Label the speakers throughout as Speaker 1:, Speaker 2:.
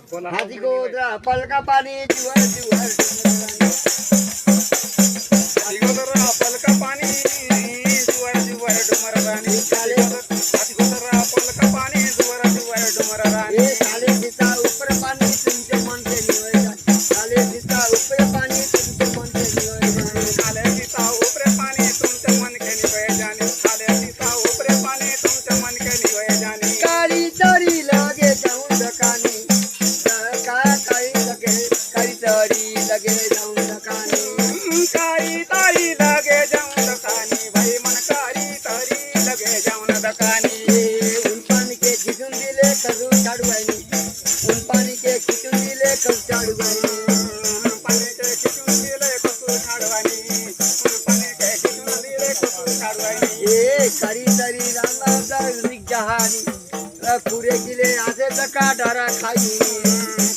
Speaker 1: हाथी गोदरा पलका पानी जुवर जुवर
Speaker 2: पलका पाणी जुवर जुवर डुमर राणी पलका पाणी जुवर जुवर डुमर राणी
Speaker 1: ये साले दिता ऊपर पानी तुमचे मन के निवय जाए साले दिता ऊपर पानी तुमचे मन के निवय जाए
Speaker 2: खाले सीता ऊपरे पाणी तुमचे मन के निवय जाने खाले सीता ऊपरे पाणी तुमचे मन के निवय जाने
Speaker 1: काली तरी लगे जाऊं दकानी काली तरी लगे जाऊं दकानी
Speaker 2: कारी तारी लगे जाऊं दकानी भाई मन कारी तारी लगे जाऊं दकानी
Speaker 1: उन पानी के खिचून दिले करू चाड़वानी उन पानी के खिचून दिले करू चाड़वानी
Speaker 2: पाणी के खिचून दिले कसू छाडवानी पाणी के खिचून दिले कसू छाडवानी
Speaker 1: ये करी तरी रांगा निक जहानी पूरे किले आसे दका डरा खाई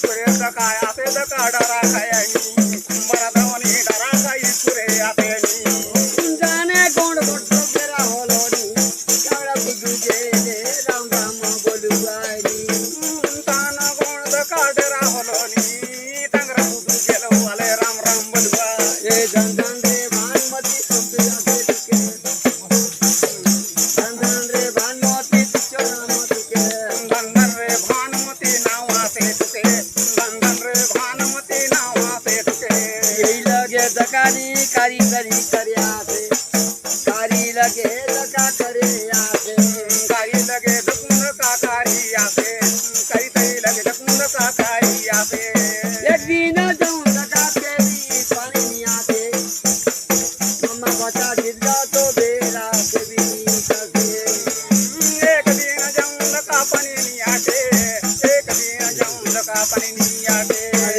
Speaker 2: पुरे काय आते दका डरा खायनी मरादावनी डरा खाई पुरे आतेनी
Speaker 1: जाने गोंड गोटो तेरा होलोनी कावड़ा बुजू जे राम राम बोलुवानी
Speaker 2: ताना गोण दका डरा होलोनी टांगरा बुदू गेलो आले राम राम बोलवा
Speaker 1: ये जंजन रे भानुमती संपे जाते तुके जंजन रे भानुमती तुझो नाम तुके
Speaker 2: बंदन रे भानुमती नाव आसे तुके बंदन रे भानुमती नाव आसे तुके
Speaker 1: यही लगे दकानी कारी तरी करया से कारी लगे दका करे आसे
Speaker 2: कारी लगे दकुंद काकारी आसे कारी तरी लगे दकुंद काकारी आसे
Speaker 1: एक दिन जाऊं दका तेरी पानी नहीं आते मम्मा बता गिरगा तो बेरा के भी सके
Speaker 2: एक दिन जाऊं का पाणी नहीं आटे एक दिन जाऊं का पाणी नहीं आटे